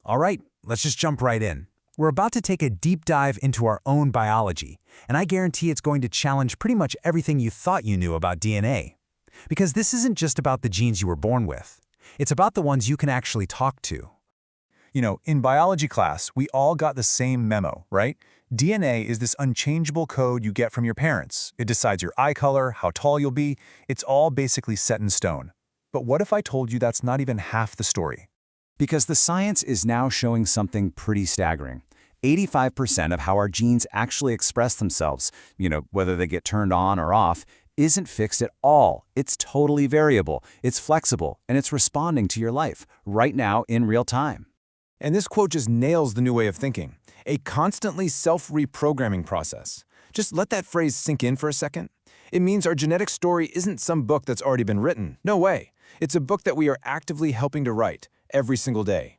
All right, let's just jump right in. We're about to take a deep dive into our own biology, and I guarantee it's going to challenge pretty much everything you thought you knew about DNA. Because this isn't just about the genes you were born with. It's about the ones you can actually talk to. You know, in biology class, we all got the same memo, right? DNA is this unchangeable code you get from your parents. It decides your eye color, how tall you'll be. It's all basically set in stone. But what if I told you that's not even half the story? Because the science is now showing something pretty staggering. 85% of how our genes actually express themselves, whether they get turned on or off, isn't fixed at all. It's totally variable, it's flexible, and it's responding to your life right now in real time. And this quote just nails the new way of thinking, a constantly self-reprogramming process. Just let that phrase sink in for a second. It means our genetic story isn't some book that's already been written. No way. It's a book that we are actively helping to write every single day.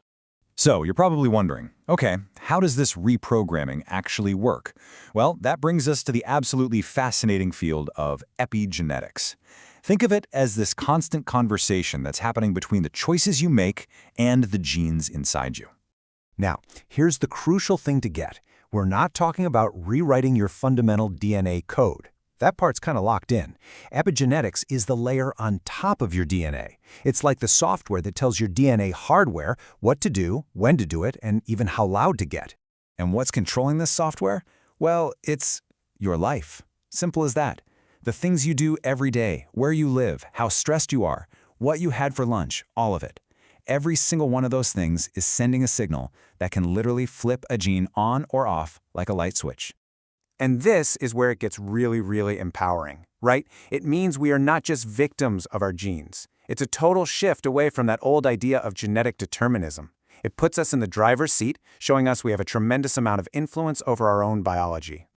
So you're probably wondering, okay, how does this reprogramming actually work? Well, that brings us to the absolutely fascinating field of epigenetics. Think of it as this constant conversation that's happening between the choices you make and the genes inside you. Now, here's the crucial thing to get. We're not talking about rewriting your fundamental DNA code. That part's kind of locked in. Epigenetics is the layer on top of your DNA. It's like the software that tells your DNA hardware what to do, when to do it, and even how loud to get. And what's controlling this software? Well, it's your life. Simple as that. The things you do every day, where you live, how stressed you are, what you had for lunch, all of it. Every single one of those things is sending a signal that can literally flip a gene on or off like a light switch. And this is where it gets really, really empowering, right? It means we are not just victims of our genes. It's a total shift away from that old idea of genetic determinism. It puts us in the driver's seat, showing us we have a tremendous amount of influence over our own biology.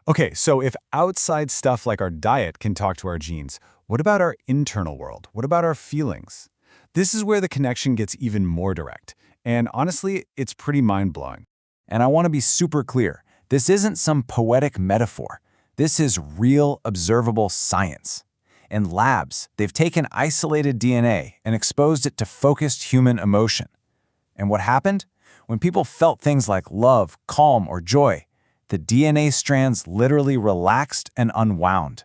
Okay, so if outside stuff like our diet can talk to our genes, what about our internal world? What about our feelings? This is where the connection gets even more direct. And honestly, it's pretty mind-blowing. And I want to be super clear. This isn't some poetic metaphor. This is real, observable science. In labs, they've taken isolated DNA and exposed it to focused human emotion. And what happened? When people felt things like love, calm, or joy, the DNA strands literally relaxed and unwound.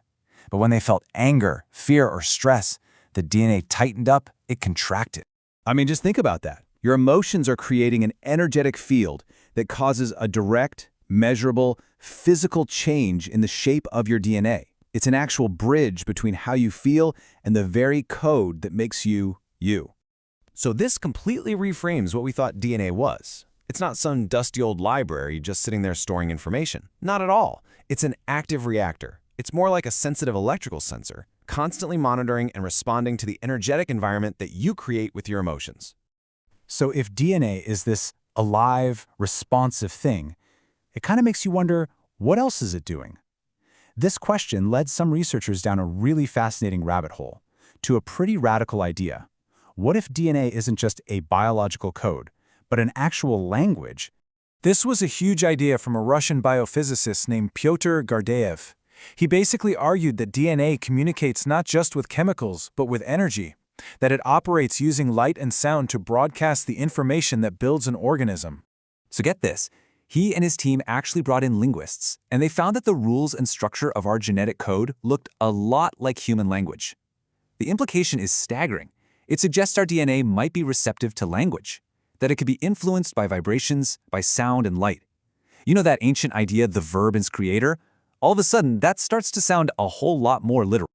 But when they felt anger, fear, or stress, the DNA tightened up, it contracted. I mean, just think about that. Your emotions are creating an energetic field that causes a direct, measurable, physical change in the shape of your DNA. It's an actual bridge between how you feel and the very code that makes you, you. So this completely reframes what we thought DNA was. It's not some dusty old library just sitting there storing information. Not at all. It's an active reactor. It's more like a sensitive electrical sensor, constantly monitoring and responding to the energetic environment that you create with your emotions. So if DNA is this alive, responsive thing, it kind of makes you wonder, what else is it doing? This question led some researchers down a really fascinating rabbit hole, to a pretty radical idea. What if DNA isn't just a biological code, but an actual language? This was a huge idea from a Russian biophysicist named Pyotr Gardeev. He basically argued that DNA communicates not just with chemicals, but with energy, that it operates using light and sound to broadcast the information that builds an organism. So get this. He and his team actually brought in linguists, and they found that the rules and structure of our genetic code looked a lot like human language. The implication is staggering. It suggests our DNA might be receptive to language, that it could be influenced by vibrations, by sound and light. You know that ancient idea, the verb is creator? All of a sudden, that starts to sound a whole lot more literal.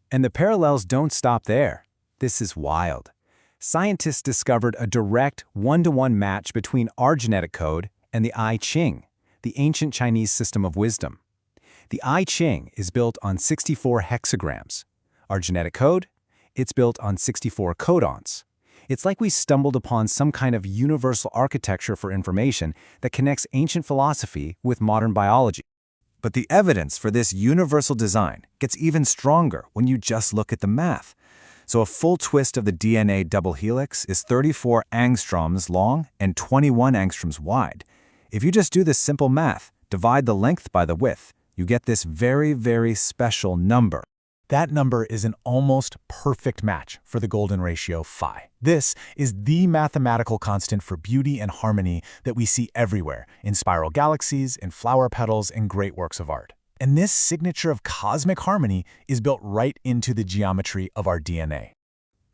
And the parallels don't stop there. This is wild. Scientists discovered a direct one-to-one match between our genetic code and the I Ching, the ancient Chinese system of wisdom. The I Ching is built on 64 hexagrams. Our genetic code? It's built on 64 codons. It's like we stumbled upon some kind of universal architecture for information that connects ancient philosophy with modern biology. But the evidence for this universal design gets even stronger when you just look at the math. So a full twist of the DNA double helix is 34 angstroms long and 21 angstroms wide. If you just do this simple math, divide the length by the width, you get this very, very special number. That number is an almost perfect match for the golden ratio phi. This is the mathematical constant for beauty and harmony that we see everywhere, in spiral galaxies, in flower petals, and great works of art. And this signature of cosmic harmony is built right into the geometry of our DNA.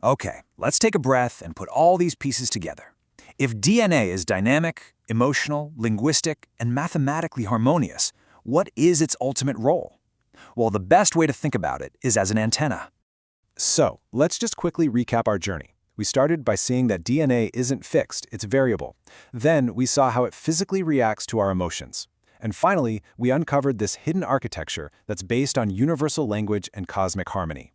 Okay, let's take a breath and put all these pieces together. If DNA is dynamic, emotional, linguistic, and mathematically harmonious, what is its ultimate role? Well, the best way to think about it is as an antenna. So, let's just quickly recap our journey. We started by seeing that DNA isn't fixed, it's variable. Then, we saw how it physically reacts to our emotions. And finally, we uncovered this hidden architecture that's based on universal language and cosmic harmony.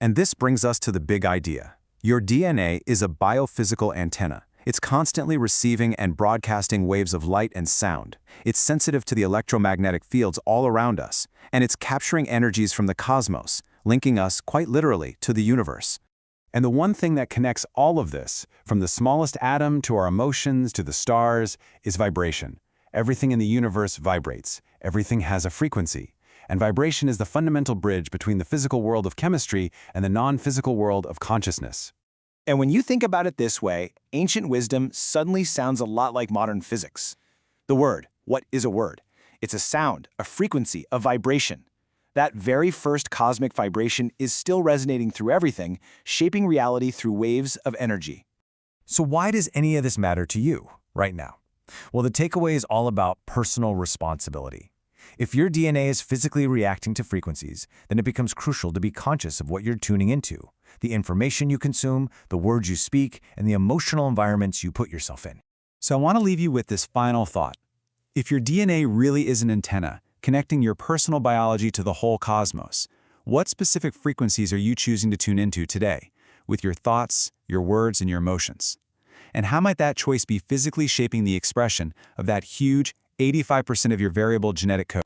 And this brings us to the big idea. Your DNA is a biophysical antenna. It's constantly receiving and broadcasting waves of light and sound. It's sensitive to the electromagnetic fields all around us, and it's capturing energies from the cosmos, linking us, quite literally, to the universe. And the one thing that connects all of this, from the smallest atom to our emotions to the stars, is vibration. Everything in the universe vibrates. Everything has a frequency. And vibration is the fundamental bridge between the physical world of chemistry and the non-physical world of consciousness. And when you think about it this way, ancient wisdom suddenly sounds a lot like modern physics. The word, what is a word? It's a sound, a frequency, a vibration. That very first cosmic vibration is still resonating through everything, shaping reality through waves of energy. So why does any of this matter to you right now? Well, the takeaway is all about personal responsibility. If your DNA is physically reacting to frequencies, then it becomes crucial to be conscious of what you're tuning into, the information you consume, the words you speak, and the emotional environments you put yourself in. So I want to leave you with this final thought. If your DNA really is an antenna, connecting your personal biology to the whole cosmos, what specific frequencies are you choosing to tune into today, with your thoughts, your words, and your emotions? And how might that choice be physically shaping the expression of that huge 85% of your variable genetic code?